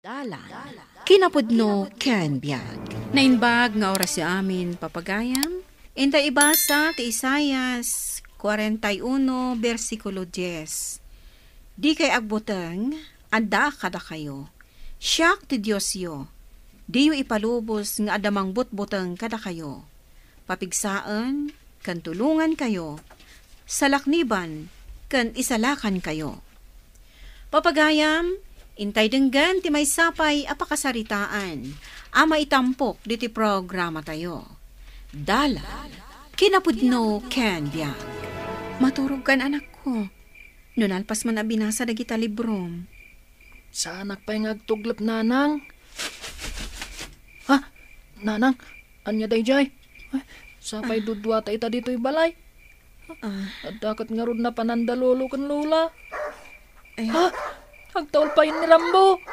Dalan, kinapudno ken biyag. Nainbag nga oras si amin papagayam. Inta ibasa ti Isaias 41 versikulo 10. Di kay agbuteng, anda kada kayo. Siyak ti Diyos yo. Di yu ipalubos nga adamang butbuteng kada kayo. Papigsaan, kan tulungan kayo. Salakniban, kan isalakan kayo. Papagayam, intay denggan ti may sapay apakasaritaan, ama itampok diti programa tayo. Dala, kinapudno ken biyag. Maturog kan anak ko. Nunalpas man na binasa dagita librom. Sa anak pa yung agtuglap, nanang. Ha? Nanang, anya day jay? Sapay dudwa ta ita dito'y balay. At dakat nga ron na panandalolo kan lula. Ha? Agtaol pa yun ni Rambo.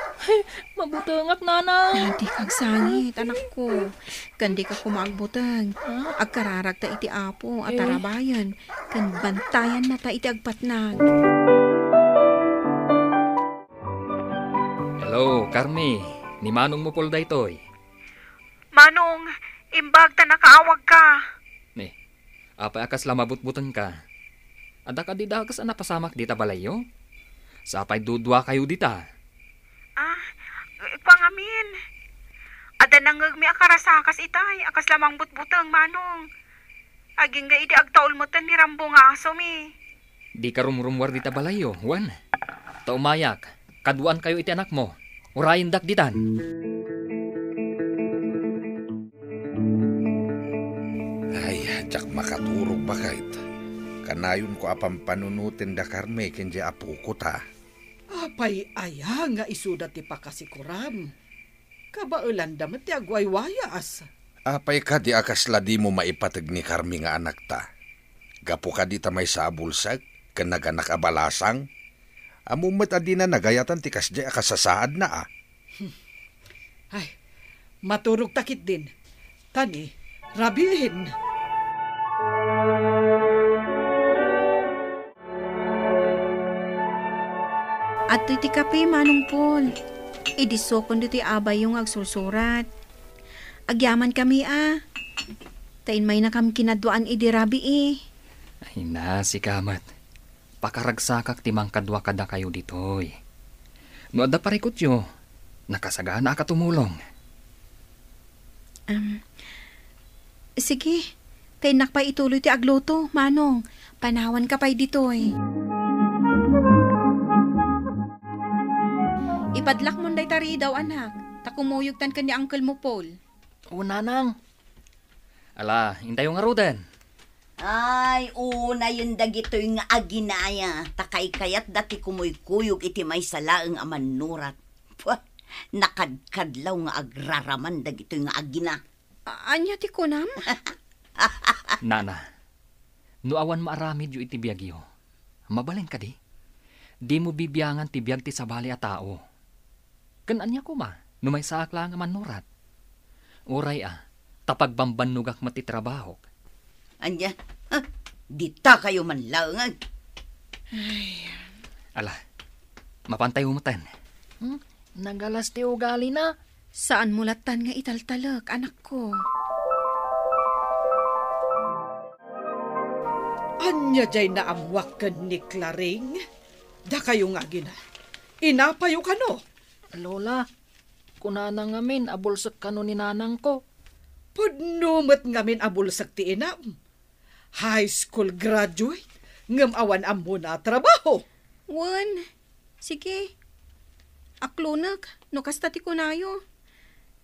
Mabutangak, nanang. Di kag sangit, anak ko. Kandi ka kumagbutang. Agkararag ta iti apo at tarabayan. Kan bantayan na ta iti agpatnag. Hello, Carmi. Ni Manong mo pol daytoy. Manong, imbag ta nakaawag ka. Ni, apay akas lamabutbutan ka. Ada ka di dakas anapasamak dita balayo? Sapay dudwa kayo dita. Pangamin. Ada nangag mi akarasakas itay, akas lamang butbutang, Manong. Aging ga iti agtaol mo tan ni Rambo nga aso mi. Di ka rumrumwar dita balayo, Juan. Taumayak, kaduan kayo iti anak mo. Urayin dak ditan. Ay, jak makaturog ba kahit? Kanayon ko apang panunutin da Carme kenji apo ko ta. Apay aya nga isuda ti pakasikuram. Kabaulan damat ti agwaywayas. Apay ka di akasla di mo maipatag ni Carme nga anak ta. Gapo ka di ta may sabulsag, kan naganak abalasang. Amumat adi na nagayatan ti kasdi akasasaad na . Ay, maturog takit din. Tani, rabihin. At iti kape, Manong Paul. Idisokon diti abay yung agsursurat. Agyaman kami Tain may na kami kinaduan idirabi Ay na, si Kamat. Pakaragsakak timang kadwa kada kayo ditoy. No ada parikot yo, nakasagana ka tumulong. Sige, tain nakpay ituloy ti agluto, Manong. Panawan ka pa'y ditoy. Ipadlak mo day tari daw, anak. Takumuyugtan ka ni Uncle mo, Paul. O, nanang. Ala, intay yung arudan. Ay, una yun dagitoy nga aginaya. Takay kayat dati kumuykuyog iti may salaang amanurat. Puh, nakadkadlaw nga agraraman dagitoy nga agina. Anya ti kunam? Nana, no awan maaramid yu iti biyagyo. Mabaleng ka di. Di mo bibiyangan ti biyag ti sabali a tao. Kananya ko no may sakla nga manurat. Uray tapagbambanugak matitrabaho. Anya, dita kayo manlaungan. Ala, mapantay humatan. Nagalas ti ugali na. Saan mulatan nga italtalak, anak ko? Anya jay naamwak ka ni Claring? Da kayo nga gina. Inapayo ka no? Lola, kunana ngamin abulsak kano ni nanang ko. Pudnumat ngamin abulsak ti inam. High school graduate, ngam awan amo na trabaho. Wan, sige. Aklunak, no kasta ti kunayo.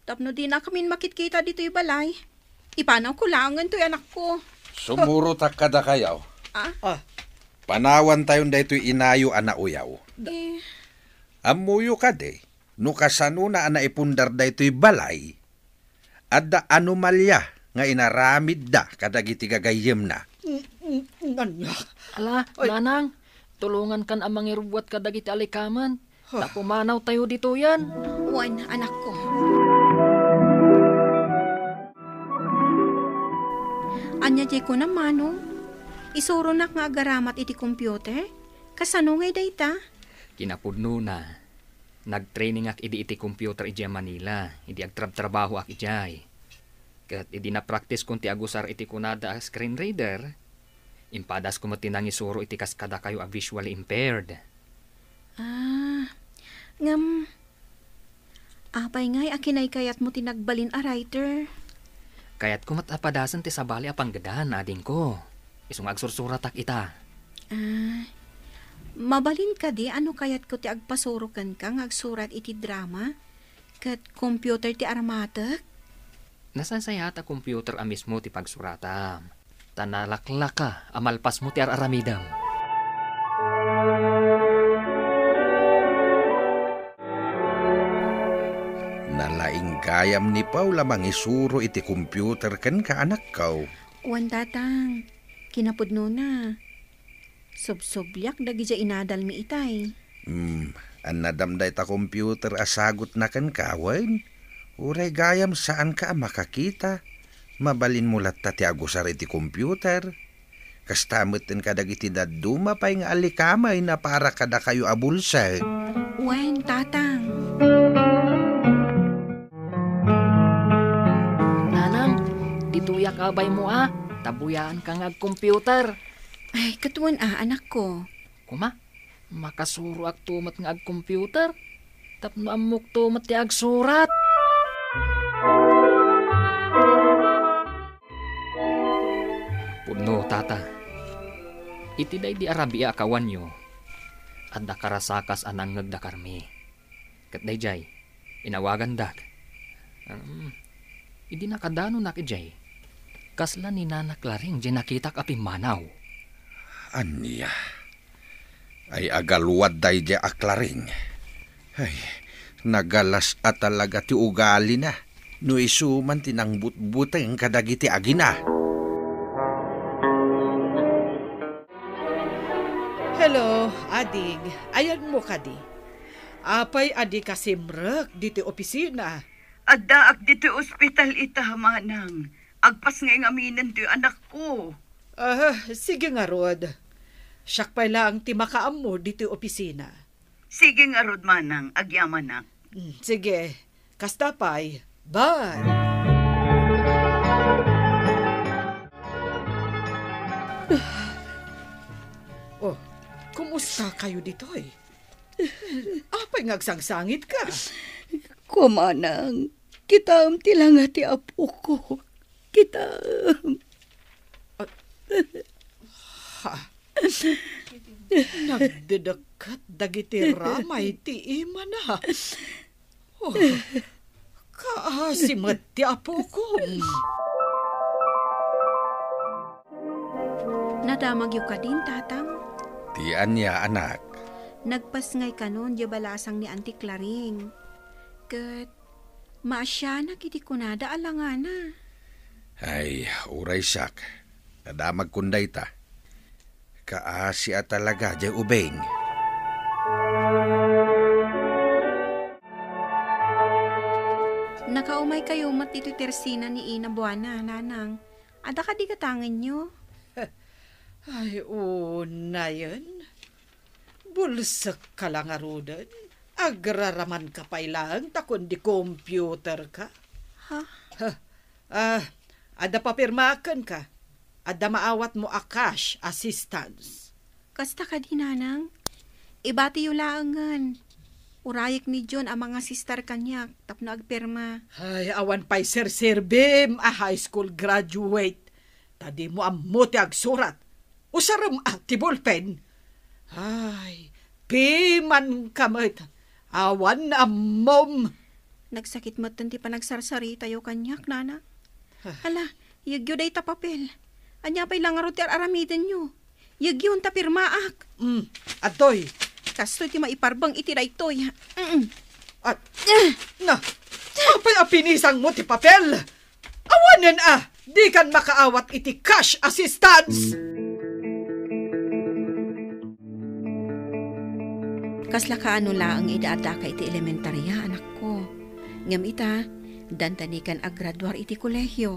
Tapno di na kami makitkita dito yung balay. Ipanaw ko langan to anak ko. Sumuro ta kada kayaw. Panawan tayon daytoy inayo ana uyaw. Amuyo ka de, no kasano na ana ipundar daytoy balay. Adda anomalya nga inaramid da kadagiti gagayem na. Nanya. Ala, nanang, tulungan kan amang irubwat kadagiti alikaman. Tapumanaw tayo dito yan. Wan, anak ko. Anya jay ko na, Manong. Isuro nak nga agaramat iti computer. Kasano ngay dayta? Kinapudno na. Nag-training ak idi iti computer iti Manila. Idi agtrab-trabaho ak ijay. Kat idi na-practice kung ti agusar iti kunada a screen reader. Impadas ko matinang isuro iti kaskada kayo a visually impaired. Apay ngay akinay kayat mo tinagbalin a writer. Kayat ko matapadasan ti sabali a panggadan, ading ko. Isong agsursuratak ita. Mabalin ka di, ano kayat ko ti agpasurukan kang agsurat iti drama? Kat computer ti armatek? Nasasaya ta computer a mismo ti pagsuratam. Tanalaklak ka, amalpas mo ti araramidam. Nalaing gayam ni Pau lamang isuro iti computer ken ka anak kaw. Wan tatang, kinapudno na. Subsobyak dagi ja inadal mi itay. An nadamday ta computer asagot na ken kawen. Uray gayam saan ka makakita. Mabalin mo latta ti agusar iti computer. Kastamutin ka dagiti daduma pay nga alikamay na para kada kayo abulsa. Wan tatang. Nanang, dituyak abay mo Tabuyaan ka nga computer. Ay, katuan anak ko. Kuma, makasuro ak tumat nga computer. Tapno amok tumat ti agsurat. Puno, tata. Iti day di Arabia akawan nyo. At dakarasakas anang ngagdakarmi. Kat day jay, inawagan dak. Idi nakadano nak ijay. Kasla ni nanak laring jay nakitak api manaw. Anya, ay agaluwad day jay aklaring. Ay, nagalas at talaga ti ugali na. No isuman tinang buteng kadagiti agina. Hello, adig. Ayan mo kadi. Apay adi kasimrek diti opisina. Adda ak dito ospital ita, manang. Agpas nga aminan to anak ko. Sige nga, Rod. Siyak pa'y lang ti makaam mo diti opisina. Sige nga, Rod, manang. Agyaman na. Sige. Kastapay. Bye. Kumusta kayo dito eh? Apay ngagsangsangit ka. Kumanang, kitam tilang ati apo ko. Kitam. Nagdedekat dagiti ramay ti ima na. Kaasimat ti apo ko. Nadamag yu ka din, tatang. Ti anya anak. Nagpasngay ka nun, di balasang ni Auntie Claring. Kat, maasyanak iti kunada alangana. Ay, uray sak. Nadamag kunday ta. Kaasi at talaga jay ubeng. Nakaumay kayo mat ito tersina ni Ina Buwana, nanang. Ada ka di katangan nyo? Ay, una yun. Bulsak ka lang arudan. Agraraman ka pa ilang takon di computer ka. Ha? Ada papirmakan ka. Ada maawat mo a cash assistance. Kasta ka di, nanang. Ibati yu laangan. Urayik ni John ang mga sister kanyak. Tapno agperma. Ay, awan pa'y sir-sirbim a high school graduate. Tadi mo ammo ti agsurat. Usaram ti ballpen. Ay, piman kamit. Awan ammom. Nagsakit mo ti panagsarsari tayo kanyak, nana. Hala, yagyo day ta papel. Anya pa'y lang aruti aramiden nyo. Yagyo ta pirmaak. Atoy. Kastoy ti maiparbang iti daytoy. At, apay apinisang mo ti papel. Awanen di kan makaawat iti cash assistance. Kasla ka ano laang idaada ka iti elementarya, anak ko. Ngam ita, dantanikan aggraduar iti kolehyo.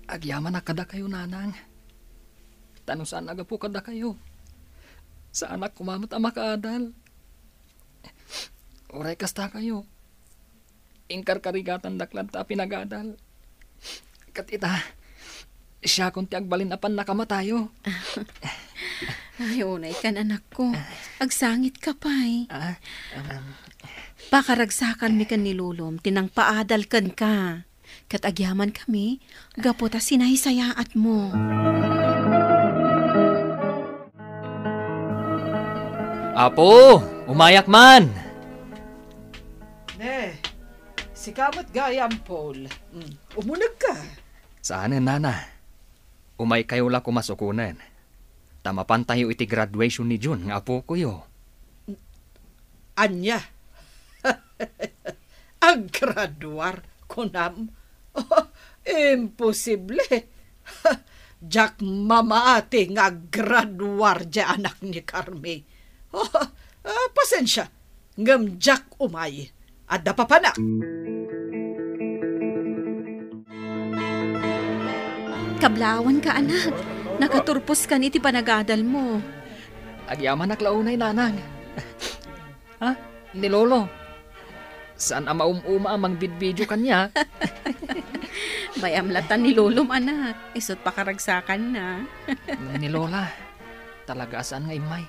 Agyaman na kada kayo, nanang. Tanong saan aga po kada kayo. Sa anak kumamat ang makaadal. Oray kasta kayo. Ingkar karigatan daklan ta pinagadal. Kat ita, siya kung tiagbalin apan nakamatayo. Ay, unay kan anak ko. Agsangit ka pa'y. Pakaragsakan mi kan nilulom, tinang paadal kan ka. Kat agyaman kami, gapota sinahisayaat mo. Apo, umayak man. Ne, si kamot gayam, Paul. Umunag ka. Saan nana? Umay kayo la kumasukunan. Tamapan tayo iti graduation ni June, nga apo ko yo. Anya. Ang graduar, kunam. Oh, imposible. Jak mamaati nga graduar ja anak ni Carme. Oh, pasensya. Ngam jak umay. Adda pa pa na. Kablawan ka, anak. Nakaturpos ka iti panagadal mo. Agyaman naklaunay nanang. Ha? Ni Lolo. Saan ang maumuma amang bidbidyo kanya? May amlatan ni Lolom, anak. Isot pakaragsakan na. Ni Lola. Talaga saan nga imay?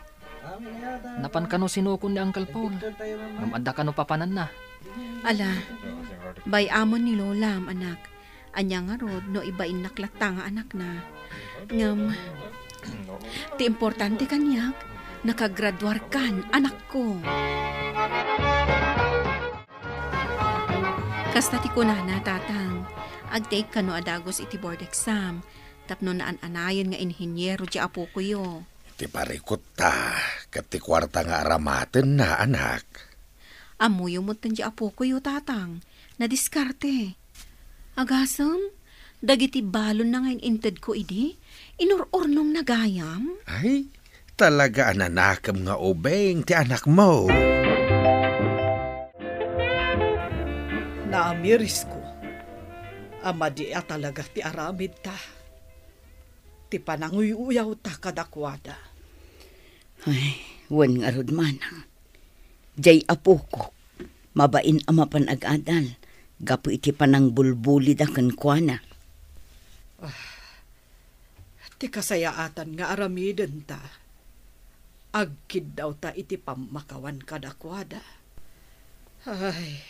Napan kano sinukon ni Uncle Paul. Namada kano papanan na. Ala, bay amon ni Lola, anak. Anya nga rod, no ibain naklata nga anak na. Ngam, ti importante kanyak, nakagraduar kan, anak ko. Kasta ti kunana, tatang, agtake ka no adagos iti board exam, tapno naan-anayon nga inhinyero di apo ko yo. Ti parikot ta, kati kwarta nga aramaten na, anak. Amuyo mo tan di apo ko yo, tatang, na diskarte. Agasam, dagiti balon na ngayon inted ko idi, inururnong nagayam. Ay, talaga ananakam nga obeng ti anak mo. Naamiris ko. Ama di talaga ti aramid ta. Ti pananguyaw ta kadakwada. Ay, wan nga rod manang. Jay apo ko, mabain ama panag-adal. Gapo iti panang bulbuli da kankwana. Ti kasayaatan nga aramiden ta. Agkid daw ta iti pamakawan kadakwada. Ay,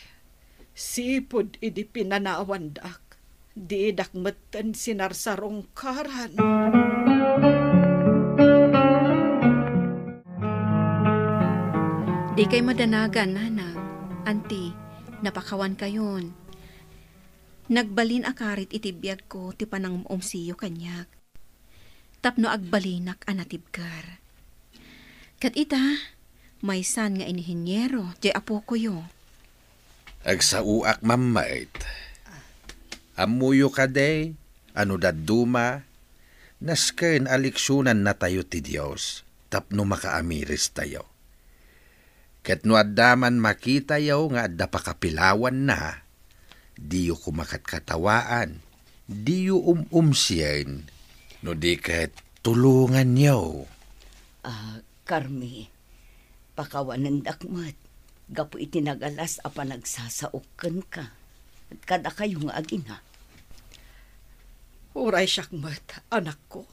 sipod iti pinanawan dak. Di dakmeten sinarsarong karan. Di kay madanagan, nanang. Auntie, napakawan kayon. Nagbalin akarit itibiyag ko ti panang umsiyo kanyak. Tapno agbalinak anatibkar. Kat ita, may san nga inihinyero, jay apo ko yo. Agsauak mamait. Amuyo ka day, ano daduma, nasken aliksunan na tayo ti Diyos, tapno makaamiris tayo. Ket no addaman makita yaw nga adda pakapilawan na, diyo kumakatkatawaan, diyo umsiyen, no di ket tulungan yaw. Carme, pakawanan dakmat, gapo itinagalas apa nagsasaukan ka. At kada kayo nga agina. Uray syakmat, anak ko.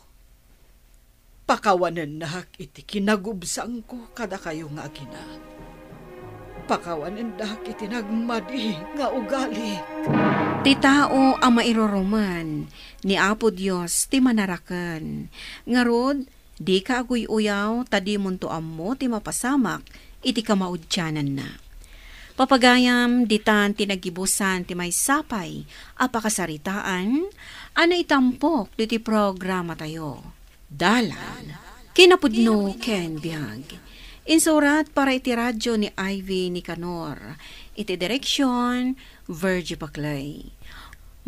Pakawanan na iti kinagubsang ko kada kayo nga agina. Pakawanan na iti nagmadi nga ugali. Ti tao ang mairoruman, ni Apo Diyos ti manarakan. Ngarod, di ka agoy uyaw, tadi munto ammo ti mapasamak, iti kamaudyanan na. Papagayam, ditan tinagibusan ti may sapay, apakasaritaan, ana itampok diti programa tayo. Dalan, kinapudno Ken Biag. Insurat para iti radyo ni Ivy Nicanor. Iti direksyon, Virgie Paclay.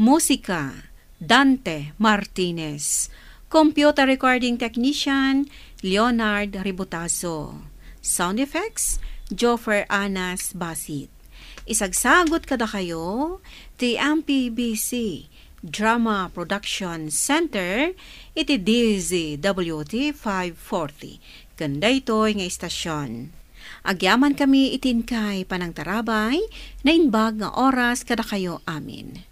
Musika, Dante Martinez. Computer recording technician, Leonard Ributazo. Sound effects, Joffer Anas Basit. Isagsagot kada kayo, ti MPBC Drama Production Center, iti DZWT 540. Ganda ito'y nga istasyon. Agyaman kami itin kay panang tarabay, na inbag nga oras kada kayo amin.